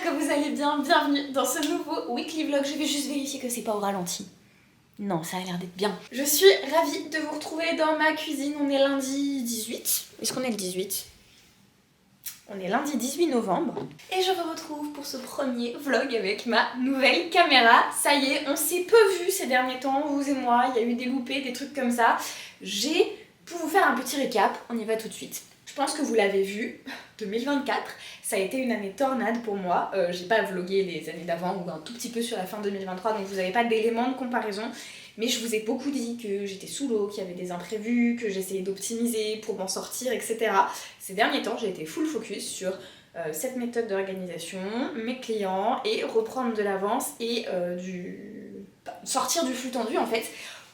que vous allez bien, bienvenue dans ce nouveau weekly vlog. Je vais juste vérifier que c'est pas au ralenti. Non, ça a l'air d'être bien. Je suis ravie de vous retrouver dans ma cuisine. On est lundi 18. Est-ce qu'on est le 18 ? On est lundi 18 novembre. Et je vous retrouve pour ce premier vlog avec ma nouvelle caméra. Ça y est, on s'est peu vu ces derniers temps, vous et moi. Il y a eu des loupés, des trucs comme ça. Pour vous faire un petit récap, on y va tout de suite. Je pense que vous l'avez vu, 2024, ça a été une année tornade pour moi. J'ai pas vlogué les années d'avant ou un tout petit peu sur la fin 2023, donc vous n'avez pas d'éléments de comparaison. Mais je vous ai beaucoup dit que j'étais sous l'eau, qu'il y avait des imprévus, que j'essayais d'optimiser pour m'en sortir, etc. Ces derniers temps, j'ai été full focus sur cette méthode d'organisation, mes clients, et reprendre de l'avance et sortir du flux tendu en fait.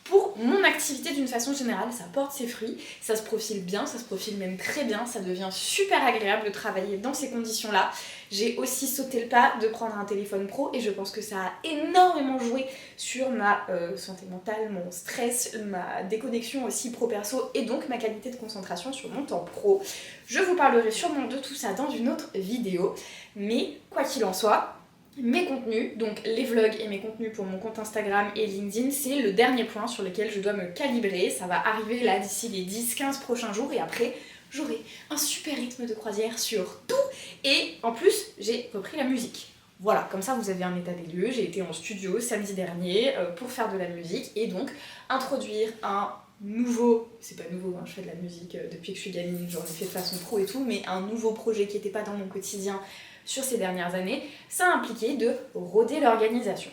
Pour mon activité d'une façon générale, ça porte ses fruits, ça se profile bien, ça se profile même très bien, ça devient super agréable de travailler dans ces conditions-là. J'ai aussi sauté le pas de prendre un téléphone pro et je pense que ça a énormément joué sur ma santé mentale, mon stress, ma déconnexion aussi pro-perso et donc ma qualité de concentration sur mon temps pro. Je vous parlerai sûrement de tout ça dans une autre vidéo, mais quoi qu'il en soit, mes contenus, donc les vlogs et mes contenus pour mon compte Instagram et LinkedIn, c'est le dernier point sur lequel je dois me calibrer. Ça va arriver là d'ici les 10-15 prochains jours et après j'aurai un super rythme de croisière sur tout. Et en plus, j'ai repris la musique. Voilà, comme ça vous avez un état des lieux. J'ai été en studio samedi dernier pour faire de la musique et donc introduire un nouveau, c'est pas nouveau, hein, je fais de la musique depuis que je suis gamine, j'en ai fait de façon pro et tout, mais un nouveau projet qui n'était pas dans mon quotidien sur ces dernières années, ça a impliqué de roder l'organisation.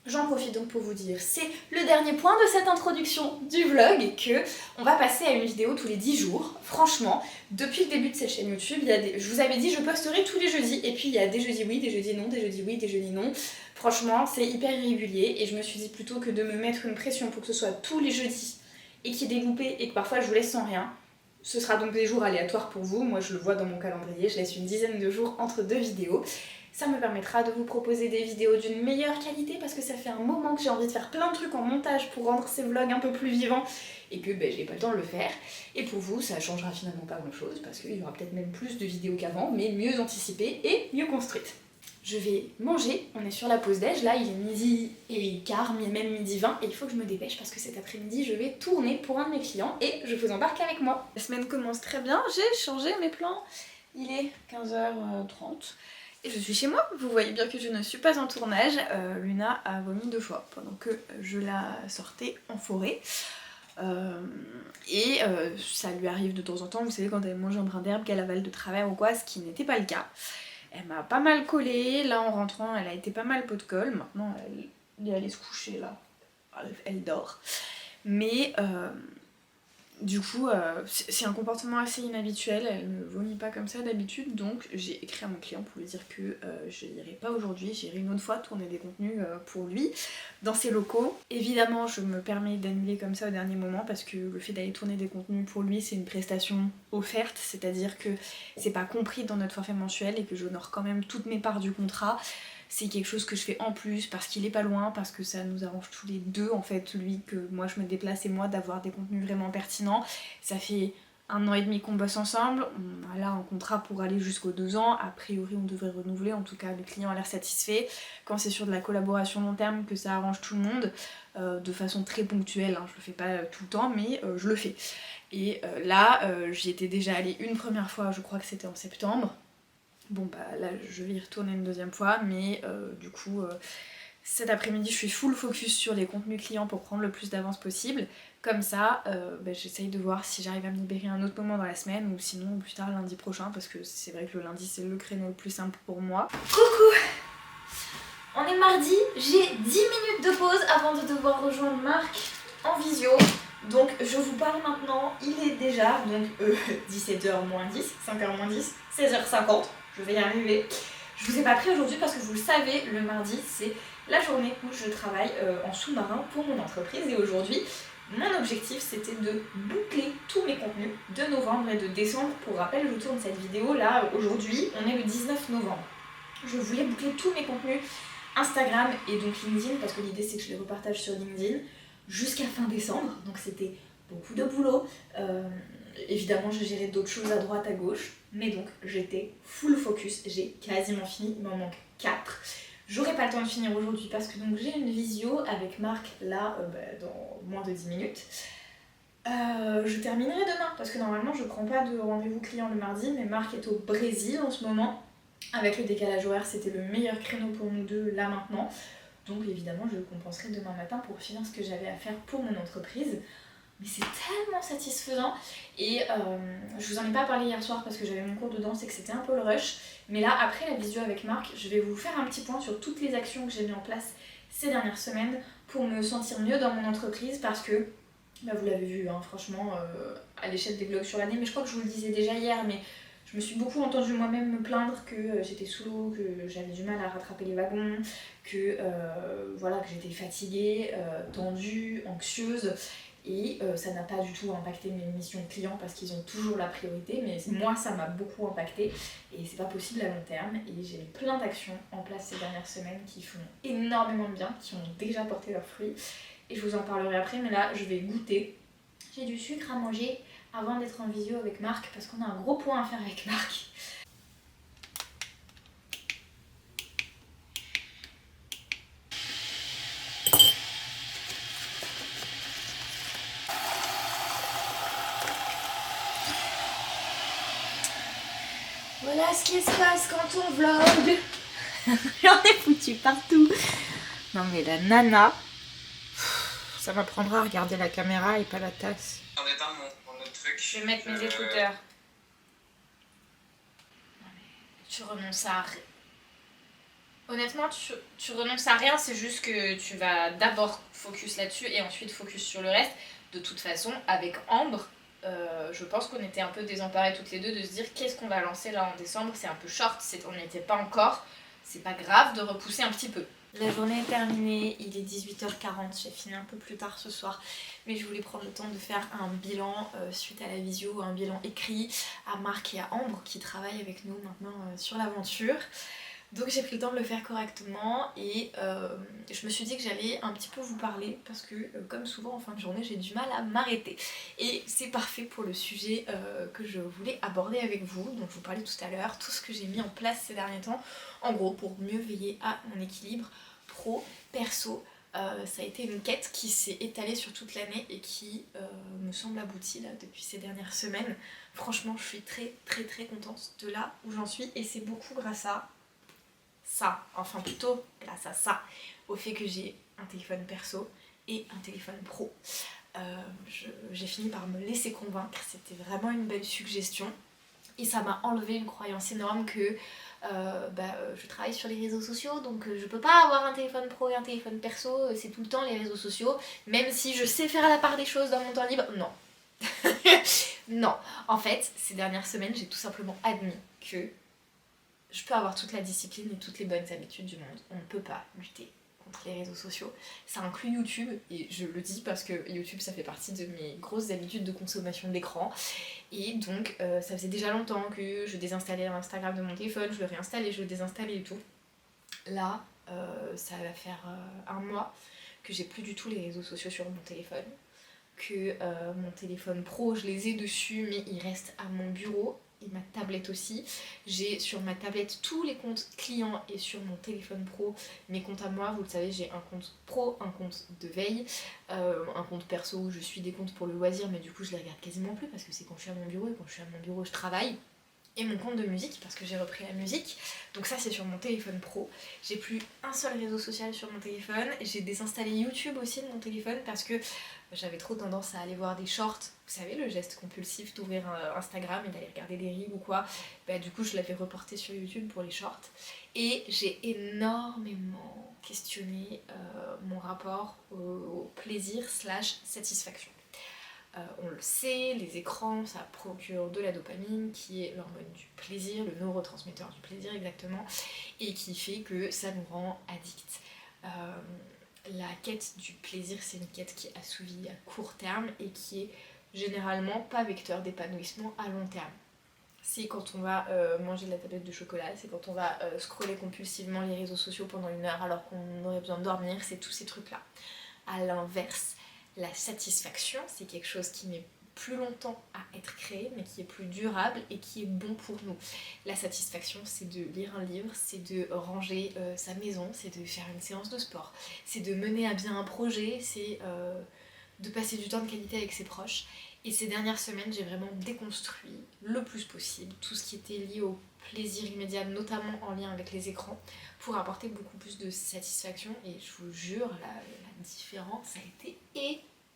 J'en profite donc pour vous dire, c'est le dernier point de cette introduction du vlog, que on va passer à une vidéo tous les 10 jours. Franchement, depuis le début de cette chaîne YouTube, je vous avais dit je posterai tous les jeudis, et puis il y a des jeudis oui, des jeudis non, des jeudis oui, des jeudis non. Franchement, c'est hyper irrégulier, et je me suis dit plutôt que de me mettre une pression pour que ce soit tous les jeudis, et qu'il y ait des loupés, et que parfois je vous laisse sans rien, ce sera donc des jours aléatoires pour vous. Moi je le vois dans mon calendrier, je laisse une dizaine de jours entre deux vidéos. Ça me permettra de vous proposer des vidéos d'une meilleure qualité parce que ça fait un moment que j'ai envie de faire plein de trucs en montage pour rendre ces vlogs un peu plus vivants et que j'ai pas le temps de le faire. Et pour vous, ça changera finalement pas grand chose parce qu'il y aura peut-être même plus de vidéos qu'avant, mais mieux anticipées et mieux construites. Je vais manger, on est sur la pause déj, là il est midi et quart, même midi 20 et il faut que je me dépêche parce que cet après-midi je vais tourner pour un de mes clients et je vous embarque avec moi. La semaine commence très bien, j'ai changé mes plans, il est 15h30 et je suis chez moi. Vous voyez bien que je ne suis pas en tournage, Luna a vomi 2 fois pendant que je la sortais en forêt. Ça lui arrive de temps en temps, vous savez, quand elle mange un brin d'herbe qu'elle avale de travers ou quoi, ce qui n'était pas le cas. Elle m'a pas mal collé, là en rentrant elle a été pas mal pot de colle, maintenant elle est allée se coucher là, elle dort. Mais du coup c'est un comportement assez inhabituel, elle ne vomit pas comme ça d'habitude, donc j'ai écrit à mon client pour lui dire que je n'irai pas aujourd'hui, j'irai une autre fois tourner des contenus pour lui dans ses locaux. Évidemment je me permets d'annuler comme ça au dernier moment parce que le fait d'aller tourner des contenus pour lui c'est une prestation offerte, c'est-à-dire que c'est pas compris dans notre forfait mensuel et que j'honore quand même toutes mes parts du contrat. C'est quelque chose que je fais en plus parce qu'il est pas loin, parce que ça nous arrange tous les deux en fait, lui que moi je me déplace et moi d'avoir des contenus vraiment pertinents. Ça fait 1 an et demi qu'on bosse ensemble, on a là un contrat pour aller jusqu'aux 2 ans, a priori on devrait renouveler, en tout cas le client a l'air satisfait. Quand c'est sur de la collaboration long terme que ça arrange tout le monde, de façon très ponctuelle, hein, je le fais pas tout le temps mais je le fais. Et là j'y étais déjà allée une première fois, je crois que c'était en septembre. Bon bah là je vais y retourner une deuxième fois, mais du coup cet après-midi je suis full focus sur les contenus clients pour prendre le plus d'avance possible. Comme ça j'essaye de voir si j'arrive à me libérer un autre moment dans la semaine ou sinon plus tard lundi prochain parce que c'est vrai que le lundi c'est le créneau le plus simple pour moi. Coucou! On est mardi, j'ai 10 minutes de pause avant de devoir rejoindre Marc en visio. Donc je vous parle maintenant, il est déjà donc 17h moins 10, 5h moins 10, 16h50. Je vais y arriver. Je vous ai pas pris aujourd'hui parce que vous le savez, le mardi c'est la journée où je travaille en sous-marin pour mon entreprise et aujourd'hui mon objectif c'était de boucler tous mes contenus de novembre et de décembre. Pour rappel, je tourne cette vidéo là aujourd'hui, on est le 19 novembre. Je voulais boucler tous mes contenus Instagram et donc LinkedIn parce que l'idée c'est que je les repartage sur LinkedIn jusqu'à fin décembre, donc c'était beaucoup de boulot. Évidemment, je gérais d'autres choses à droite, à gauche, mais donc j'étais full focus, j'ai quasiment fini, il m'en manque 4. J'aurai pas le temps de finir aujourd'hui parce que donc j'ai une visio avec Marc là dans moins de 10 minutes. Je terminerai demain parce que normalement je prends pas de rendez-vous client le mardi, mais Marc est au Brésil en ce moment. Avec le décalage horaire, c'était le meilleur créneau pour nous deux là maintenant. Donc évidemment, je compenserai demain matin pour finir ce que j'avais à faire pour mon entreprise. Mais c'est tellement satisfaisant. Et je vous en ai pas parlé hier soir parce que j'avais mon cours de danse et que c'était un peu le rush. Mais là, après la visio avec Marc, je vais vous faire un petit point sur toutes les actions que j'ai mis en place ces dernières semaines pour me sentir mieux dans mon entreprise parce que, bah vous l'avez vu, hein, franchement, à l'échelle des vlogs sur l'année, mais je crois que je vous le disais déjà hier, mais je me suis beaucoup entendue moi-même me plaindre que j'étais sous l'eau, que j'avais du mal à rattraper les wagons, que voilà, que j'étais fatiguée, tendue, anxieuse. Et ça n'a pas du tout impacté mes missions clients parce qu'ils ont toujours la priorité, mais moi ça m'a beaucoup impacté et c'est pas possible à long terme. Et j'ai mis plein d'actions en place ces dernières semaines qui font énormément de bien, qui ont déjà porté leurs fruits. Et je vous en parlerai après, mais là je vais goûter. J'ai du sucre à manger avant d'être en visio avec Marc parce qu'on a un gros point à faire avec Marc. Voilà ce qui se passe quand on vlog. J'en ai foutu partout. Non mais la nana, ça m'apprendra à regarder la caméra et pas la tasse. On est dans mon autre truc. Je vais mettre mes écouteurs. Tu renonces à rien. Honnêtement, tu renonces à rien, c'est juste que tu vas d'abord focus là-dessus et ensuite focus sur le reste. De toute façon, avec Ambre, je pense qu'on était un peu désemparés toutes les deux de se dire qu'est-ce qu'on va lancer là en décembre. C'est un peu short, on n'y était pas encore. C'est pas grave de repousser un petit peu. La journée est terminée, il est 18h40, j'ai fini un peu plus tard ce soir. Mais je voulais prendre le temps de faire un bilan suite à la visio, un bilan écrit à Marc et à Ambre qui travaillent avec nous maintenant sur l'aventure. Donc j'ai pris le temps de le faire correctement et je me suis dit que j'allais un petit peu vous parler parce que comme souvent en fin de journée j'ai du mal à m'arrêter. Et c'est parfait pour le sujet que je voulais aborder avec vous, dont je vous parlais tout à l'heure, tout ce que j'ai mis en place ces derniers temps, en gros pour mieux veiller à mon équilibre pro, perso. Ça a été une quête qui s'est étalée sur toute l'année et qui me semble aboutie là depuis ces dernières semaines. Franchement je suis très contente de là où j'en suis et c'est beaucoup grâce à ça, enfin plutôt grâce à ça, au fait que j'ai un téléphone perso et un téléphone pro. J'ai fini par me laisser convaincre, c'était vraiment une belle suggestion et ça m'a enlevé une croyance énorme que je travaille sur les réseaux sociaux donc je peux pas avoir un téléphone pro et un téléphone perso, c'est tout le temps les réseaux sociaux, même si je sais faire la part des choses dans mon temps libre, non. Non, en fait, ces dernières semaines, j'ai tout simplement admis que je peux avoir toute la discipline et toutes les bonnes habitudes du monde. On ne peut pas lutter contre les réseaux sociaux. Ça inclut YouTube, et je le dis parce que YouTube, ça fait partie de mes grosses habitudes de consommation d'écran. Et donc, ça faisait déjà longtemps que je désinstallais Instagram de mon téléphone, je le réinstallais, je le désinstallais et tout. Là, ça va faire un mois que j'ai plus du tout les réseaux sociaux sur mon téléphone. Que mon téléphone pro, je les ai dessus, mais il reste à mon bureau. Et ma tablette aussi. J'ai sur ma tablette tous les comptes clients et sur mon téléphone pro mes comptes à moi. Vous le savez, j'ai un compte pro, un compte de veille, un compte perso où je suis des comptes pour le loisir, mais du coup je les regarde quasiment plus parce que c'est quand je suis à mon bureau et quand je suis à mon bureau je travaille. Et mon compte de musique parce que j'ai repris la musique. Donc ça c'est sur mon téléphone pro. J'ai plus un seul réseau social sur mon téléphone. J'ai désinstallé YouTube aussi de mon téléphone parce que j'avais trop tendance à aller voir des shorts. Vous savez le geste compulsif d'ouvrir Instagram et d'aller regarder des reels ou quoi. Du coup je l'avais reporté sur YouTube pour les shorts. Et j'ai énormément questionné mon rapport au plaisir / satisfaction. On le sait, les écrans, ça procure de la dopamine, qui est l'hormone du plaisir, le neurotransmetteur du plaisir exactement, et qui fait que ça nous rend addicts. La quête du plaisir, c'est une quête qui est assouvie à court terme et qui est généralement pas vecteur d'épanouissement à long terme. C'est quand on va manger de la tablette de chocolat, c'est quand on va scroller compulsivement les réseaux sociaux pendant 1 heure alors qu'on aurait besoin de dormir, c'est tous ces trucs-là. À l'inverse, la satisfaction, c'est quelque chose qui met plus longtemps à être créé, mais qui est plus durable et qui est bon pour nous. La satisfaction, c'est de lire un livre, c'est de ranger sa maison, c'est de faire une séance de sport, c'est de mener à bien un projet, c'est de passer du temps de qualité avec ses proches. Et ces dernières semaines, j'ai vraiment déconstruit le plus possible tout ce qui était lié au plaisir immédiat, notamment en lien avec les écrans, pour apporter beaucoup plus de satisfaction. Et je vous jure, la différence a été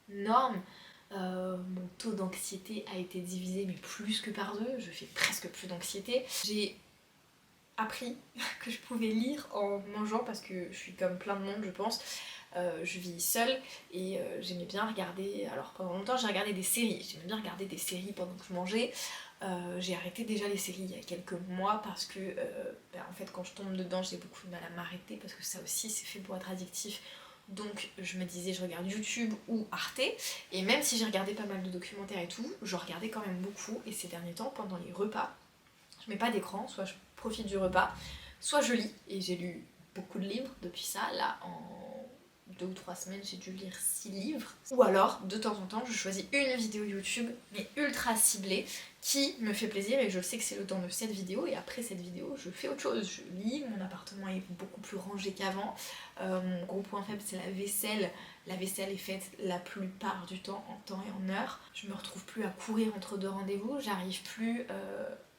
énorme. Mon taux d'anxiété a été divisé, mais plus que par deux. Je fais presque plus d'anxiété. J'ai appris que je pouvais lire en mangeant, parce que je suis comme plein de monde, je pense. Je vis seule et j'aimais bien regarder, alors pendant longtemps j'ai regardé des séries, j'aimais bien regarder des séries pendant que je mangeais. J'ai arrêté déjà les séries il y a quelques mois parce que en fait quand je tombe dedans j'ai beaucoup de mal à m'arrêter, parce que ça aussi c'est fait pour être addictif. Donc je me disais je regarde YouTube ou Arte, et même si j'ai regardé pas mal de documentaires et tout, je regardais quand même beaucoup. Et ces derniers temps, pendant les repas, je mets pas d'écran, soit je profite du repas, soit je lis, et j'ai lu beaucoup de livres depuis ça. Là en 2 ou 3 semaines j'ai dû lire 6 livres. Ou alors de temps en temps je choisis une vidéo YouTube mais ultra ciblée qui me fait plaisir, et je sais que c'est le temps de cette vidéo, et après cette vidéo je fais autre chose, je lis. Mon appartement est beaucoup plus rangé qu'avant. Mon gros point faible c'est la vaisselle. La vaisselle est faite la plupart du temps en temps et en heure. Je me retrouve plus à courir entre deux rendez-vous, j'arrive plus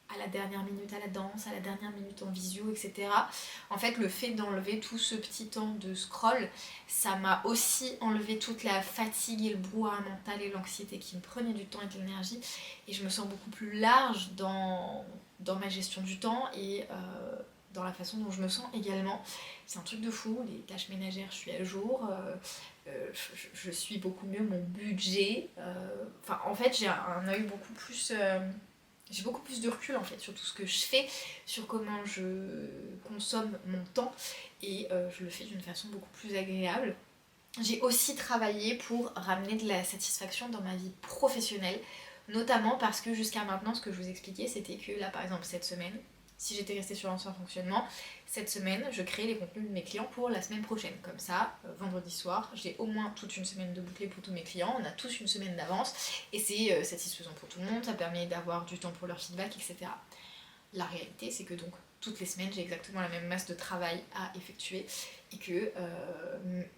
à la dernière minute à la danse, à la dernière minute en visio, etc. En fait, le fait d'enlever tout ce petit temps de scroll, ça m'a aussi enlevé toute la fatigue et le brouhaha mental et l'anxiété qui me prenaient du temps et de l'énergie. Et je me sens beaucoup plus large dans ma gestion du temps et dans la façon dont je me sens également. C'est un truc de fou, les tâches ménagères, je suis à jour. Je suis beaucoup mieux mon budget. Enfin, en fait, j'ai un œil beaucoup plus... j'ai beaucoup plus de recul en fait sur tout ce que je fais, sur comment je consomme mon temps, et je le fais d'une façon beaucoup plus agréable. J'ai aussi travaillé pour ramener de la satisfaction dans ma vie professionnelle, notamment parce que jusqu'à maintenant ce que je vous expliquais c'était que là par exemple cette semaine, si j'étais restée sur l'ancien fonctionnement, cette semaine je créais les contenus de mes clients pour la semaine prochaine. Comme ça, vendredi soir, j'ai au moins toute une semaine de bouclée pour tous mes clients, on a tous une semaine d'avance et c'est satisfaisant pour tout le monde, ça permet d'avoir du temps pour leur feedback, etc. La réalité c'est que donc toutes les semaines j'ai exactement la même masse de travail à effectuer, et que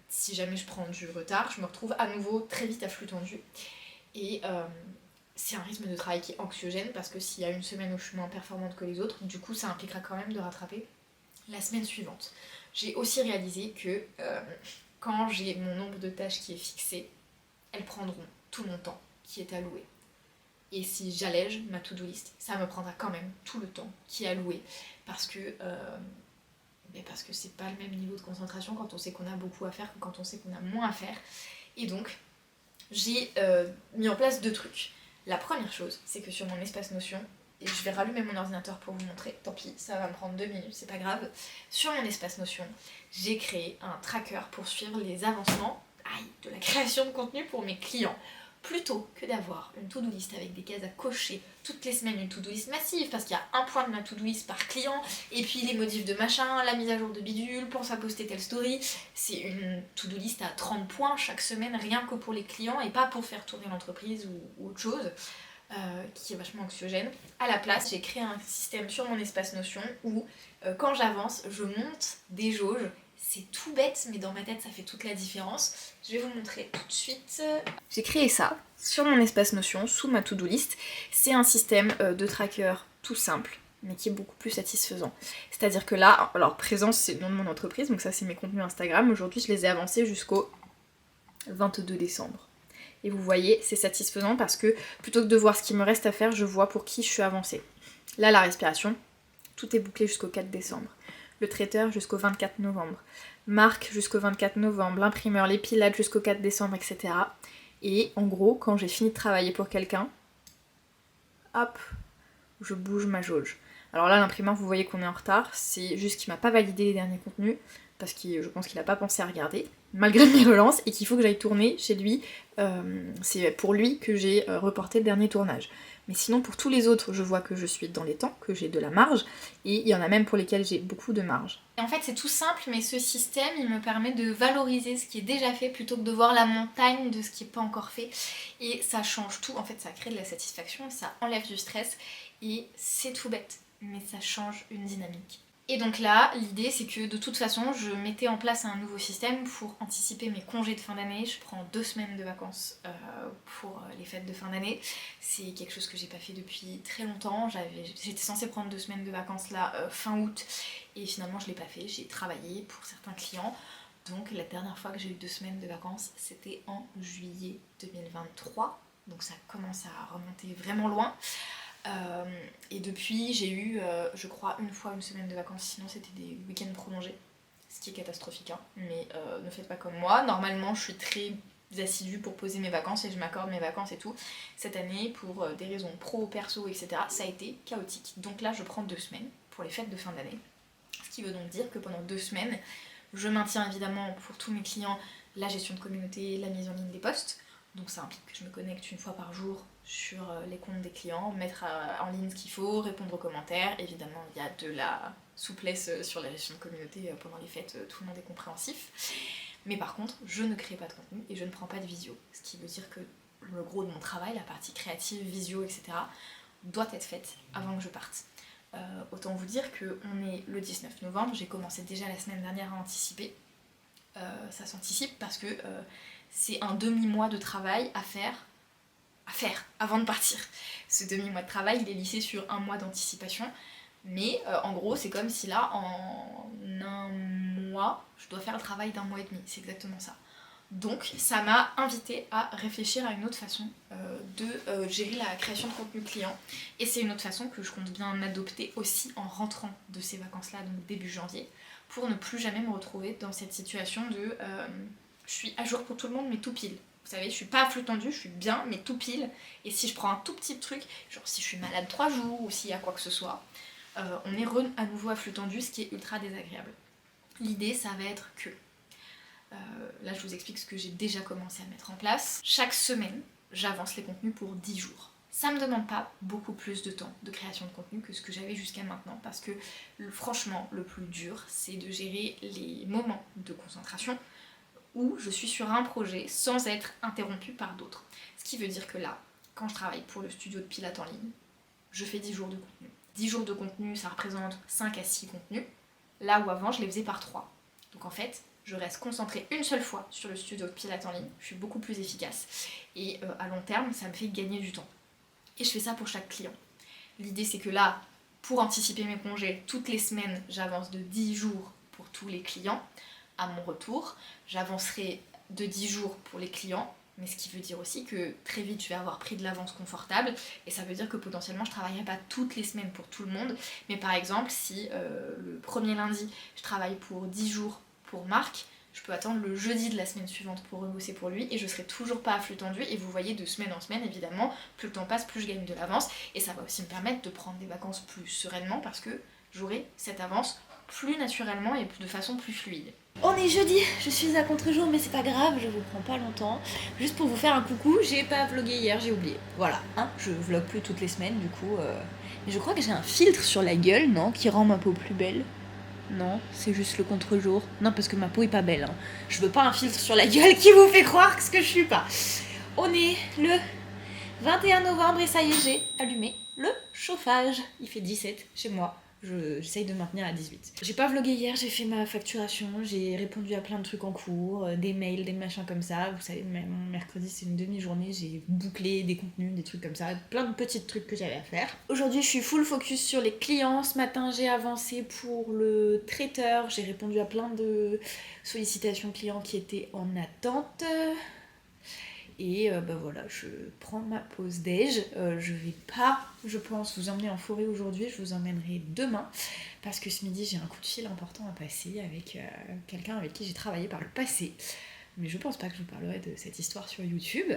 si jamais je prends du retard, je me retrouve à nouveau très vite à flux tendu. Et c'est un rythme de travail qui est anxiogène, parce que s'il y a une semaine où je suis moins performante que les autres, du coup ça impliquera quand même de rattraper la semaine suivante. J'ai aussi réalisé que quand j'ai mon nombre de tâches qui est fixé, elles prendront tout mon temps qui est alloué. Et si j'allège ma to-do list, ça me prendra quand même tout le temps qui est alloué, parce que c'est pas le même niveau de concentration quand on sait qu'on a beaucoup à faire que quand on sait qu'on a moins à faire. Et donc j'ai mis en place 2 trucs. La première chose, c'est que sur mon espace Notion, et je vais rallumer mon ordinateur pour vous montrer, tant pis, ça va me prendre 2 minutes, c'est pas grave. Sur mon espace Notion, j'ai créé un tracker pour suivre les avancements de la création de contenu pour mes clients. Plutôt que d'avoir une to-do list avec des cases à cocher toutes les semaines, une to-do list massive, parce qu'il y a un point de ma to-do list par client, et puis les modifs de machin, la mise à jour de bidule, pense à poster telle story. C'est une to-do list à 30 points chaque semaine, rien que pour les clients, et pas pour faire tourner l'entreprise ou autre chose, qui est vachement anxiogène. À la place, j'ai créé un système sur mon espace Notion où, quand j'avance, je monte des jauges. C'est tout bête, mais dans ma tête, ça fait toute la différence. Je vais vous montrer tout de suite. J'ai créé ça sur mon espace Notion, sous ma to-do list. C'est un système de tracker tout simple, mais qui est beaucoup plus satisfaisant. C'est-à-dire que là, alors Présence, c'est le nom de mon entreprise, donc ça c'est mes contenus Instagram. Aujourd'hui, je les ai avancés jusqu'au 22 décembre. Et vous voyez, c'est satisfaisant parce que plutôt que de voir ce qu'il me reste à faire, je vois pour qui je suis avancée. Là, la respiration, tout est bouclé jusqu'au 4 décembre. Le traiteur jusqu'au 24 novembre, marque jusqu'au 24 novembre, l'imprimeur, les pilates jusqu'au 4 décembre, etc. Et en gros, quand j'ai fini de travailler pour quelqu'un, hop, je bouge ma jauge. Alors là, l'imprimeur, vous voyez qu'on est en retard, c'est juste qu'il m'a pas validé les derniers contenus, parce que je pense qu'il n'a pas pensé à regarder, malgré mes relances, et qu'il faut que j'aille tourner chez lui. C'est pour lui que j'ai reporté le dernier tournage. Mais sinon pour tous les autres, je vois que je suis dans les temps, que j'ai de la marge, et il y en a même pour lesquels j'ai beaucoup de marge. Et en fait c'est tout simple, mais ce système il me permet de valoriser ce qui est déjà fait plutôt que de voir la montagne de ce qui n'est pas encore fait. Et ça change tout, en fait ça crée de la satisfaction, ça enlève du stress, et c'est tout bête, mais ça change une dynamique. Et donc là, l'idée c'est que de toute façon, je mettais en place un nouveau système pour anticiper mes congés de fin d'année. Je prends 2 semaines de vacances pour les fêtes de fin d'année. C'est quelque chose que j'ai pas fait depuis très longtemps. J'étais censée prendre 2 semaines de vacances là fin août et finalement je l'ai pas fait. J'ai travaillé pour certains clients. Donc la dernière fois que j'ai eu 2 semaines de vacances, c'était en juillet 2023. Donc ça commence à remonter vraiment loin. Et depuis j'ai eu je crois une fois une semaine de vacances, sinon c'était des week-ends prolongés, ce qui est catastrophique hein. Mais ne faites pas comme moi, normalement je suis très assidue pour poser mes vacances et je m'accorde mes vacances et tout. Cette année pour des raisons pro, perso etc ça a été chaotique, donc là je prends 2 semaines pour les fêtes de fin d'année, ce qui veut donc dire que pendant 2 semaines je maintiens évidemment pour tous mes clients la gestion de communauté, la mise en ligne des posts. Donc ça implique que je me connecte une fois par jour sur les comptes des clients, mettre en ligne ce qu'il faut, répondre aux commentaires. Évidemment, il y a de la souplesse sur la gestion de communauté pendant les fêtes, tout le monde est compréhensif. Mais par contre, je ne crée pas de contenu et je ne prends pas de visio. Ce qui veut dire que le gros de mon travail, la partie créative, visio, etc., doit être faite avant que je parte. Autant vous dire qu'on est le 19 novembre, j'ai commencé déjà la semaine dernière à anticiper. Ça s'anticipe parce que c'est un demi-mois de travail à faire avant de partir. Ce demi-mois de travail, il est lissé sur 1 mois d'anticipation, mais en gros, c'est comme si là, en 1 mois, je dois faire le travail d'1 mois et demi, c'est exactement ça. Donc ça m'a invité à réfléchir à une autre façon de gérer la création de contenu client, et c'est une autre façon que je compte bien adopter aussi en rentrant de ces vacances-là, donc début janvier, pour ne plus jamais me retrouver dans cette situation de je suis à jour pour tout le monde mais tout pile. Vous savez, je suis pas à flux tendu, je suis bien mais tout pile, et si je prends un tout petit truc, genre si je suis malade 3 jours ou s'il y a quoi que ce soit, on est à nouveau à flux tendu, ce qui est ultra désagréable. L'idée ça va être que là je vous explique ce que j'ai déjà commencé à mettre en place. Chaque semaine, j'avance les contenus pour 10 jours. Ça me demande pas beaucoup plus de temps de création de contenu que ce que j'avais jusqu'à maintenant, parce que franchement le plus dur c'est de gérer les moments de concentration où je suis sur un projet sans être interrompue par d'autres. Ce qui veut dire que là, quand je travaille pour le studio de pilates en ligne, je fais 10 jours de contenu. 10 jours de contenu, ça représente 5 à 6 contenus, là où avant je les faisais par 3. Donc en fait, je reste concentrée une seule fois sur le studio de pilates en ligne, je suis beaucoup plus efficace. Et à long terme, ça me fait gagner du temps. Et je fais ça pour chaque client. L'idée c'est que là, pour anticiper mes congés, toutes les semaines, j'avance de 10 jours pour tous les clients. À mon retour, j'avancerai de 10 jours pour les clients, mais ce qui veut dire aussi que très vite je vais avoir pris de l'avance confortable, et ça veut dire que potentiellement je travaillerai pas toutes les semaines pour tout le monde, mais par exemple si le premier lundi je travaille pour 10 jours pour Marc, je peux attendre le jeudi de la semaine suivante pour rebosser pour lui, et je serai toujours pas à flux tendu, et vous voyez de semaine en semaine évidemment, plus le temps passe, plus je gagne de l'avance, et ça va aussi me permettre de prendre des vacances plus sereinement parce que j'aurai cette avance plus naturellement et de façon plus fluide. On est jeudi, je suis à contre-jour mais c'est pas grave, je vous prends pas longtemps. Juste pour vous faire un coucou, j'ai pas vlogué hier, j'ai oublié. Voilà, hein, je vlog plus toutes les semaines du coup. Mais je crois que j'ai un filtre sur la gueule, non, qui rend ma peau plus belle. Non, c'est juste le contre-jour. Non, parce que ma peau est pas belle. Hein. Je veux pas un filtre sur la gueule qui vous fait croire que ce que je suis pas. On est le 21 novembre et ça y est, j'ai allumé le chauffage. Il fait 17 chez moi. J'essaye de maintenir à 18. J'ai pas vlogué hier, j'ai fait ma facturation, j'ai répondu à plein de trucs en cours, des mails, des machins comme ça. Vous savez, même mercredi c'est une demi-journée, j'ai bouclé des contenus, des trucs comme ça, plein de petits trucs que j'avais à faire. Aujourd'hui je suis full focus sur les clients. Ce matin j'ai avancé pour le traiteur, j'ai répondu à plein de sollicitations clients qui étaient en attente. Et voilà, je prends ma pause déj. Je vais pas, je pense, vous emmener en forêt aujourd'hui, je vous emmènerai demain. Parce que ce midi, j'ai un coup de fil important à passer avec quelqu'un avec qui j'ai travaillé par le passé. Mais je pense pas que je vous parlerai de cette histoire sur YouTube.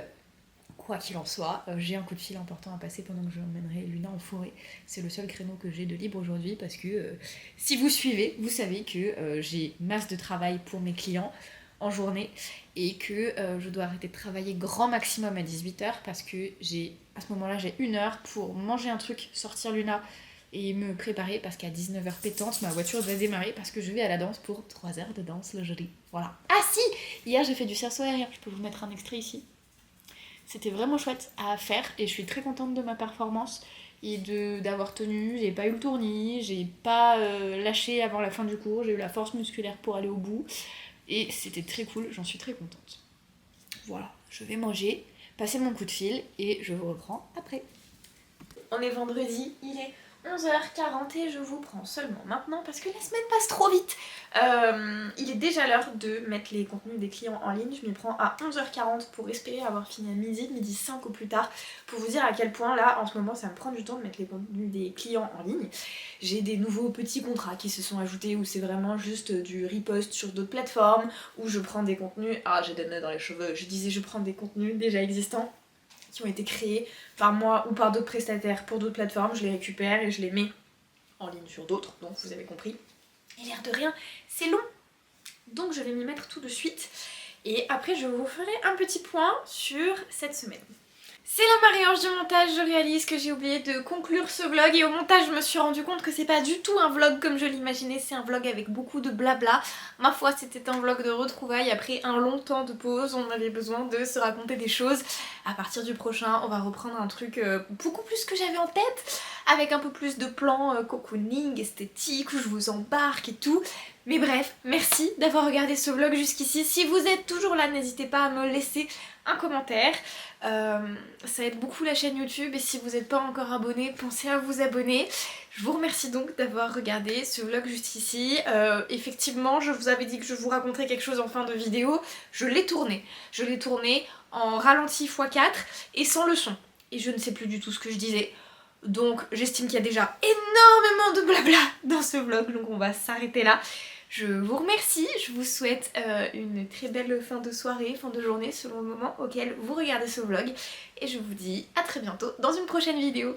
Quoi qu'il en soit, j'ai un coup de fil important à passer pendant que je emmènerai Luna en forêt. C'est le seul créneau que j'ai de libre aujourd'hui parce que si vous suivez, vous savez que j'ai masse de travail pour mes clients en journée et que je dois arrêter de travailler grand maximum à 18h parce que à ce moment-là j'ai 1 heure pour manger un truc, sortir Luna et me préparer parce qu'à 19h pétante ma voiture doit démarrer parce que je vais à la danse pour 3 heures de danse lingerie. Voilà. Ah si, hier j'ai fait du cerceau aérien, je peux vous mettre un extrait ici. C'était vraiment chouette à faire et je suis très contente de ma performance et d'avoir tenu. J'ai pas eu le tournis, j'ai pas lâché avant la fin du cours, j'ai eu la force musculaire pour aller au bout et c'était très cool, j'en suis très contente. Voilà, je vais manger, passer mon coup de fil et je vous reprends après. On est vendredi, il est 11h40 et je vous prends seulement maintenant parce que la semaine passe trop vite. Il est déjà l'heure de mettre les contenus des clients en ligne. Je m'y prends à 11h40 pour espérer avoir fini à midi 5 au plus tard. Pour vous dire à quel point là en ce moment ça me prend du temps de mettre les contenus des clients en ligne. J'ai des nouveaux petits contrats qui se sont ajoutés où c'est vraiment juste du repost sur d'autres plateformes, où je prends des contenus, j'ai des nœuds dans les cheveux, je disais je prends des contenus déjà existants qui ont été créés par moi ou par d'autres prestataires pour d'autres plateformes, je les récupère et je les mets en ligne sur d'autres, donc vous avez compris. Et l'air de rien, c'est long, donc je vais m'y mettre tout de suite. Et après je vous ferai un petit point sur cette semaine. C'est la marée-ange du montage, je réalise que j'ai oublié de conclure ce vlog et au montage je me suis rendu compte que c'est pas du tout un vlog comme je l'imaginais, c'est un vlog avec beaucoup de blabla. Ma foi c'était un vlog de retrouvailles après un long temps de pause, on avait besoin de se raconter des choses. À partir du prochain on va reprendre un truc beaucoup plus que j'avais en tête, avec un peu plus de plans cocooning, esthétique, où je vous embarque et tout. Mais bref, merci d'avoir regardé ce vlog jusqu'ici. Si vous êtes toujours là, n'hésitez pas à me laisser un commentaire. Ça aide beaucoup la chaîne YouTube et si vous n'êtes pas encore abonné, pensez à vous abonner. Je vous remercie donc d'avoir regardé ce vlog jusqu'ici. Effectivement, je vous avais dit que je vous raconterais quelque chose en fin de vidéo. Je l'ai tourné. Je l'ai tourné en ralenti x4 et sans le son. Et je ne sais plus du tout ce que je disais. Donc j'estime qu'il y a déjà énormément de blabla dans ce vlog, donc on va s'arrêter là. Je vous remercie, je vous souhaite une très belle fin de soirée, fin de journée selon le moment auquel vous regardez ce vlog. Et je vous dis à très bientôt dans une prochaine vidéo.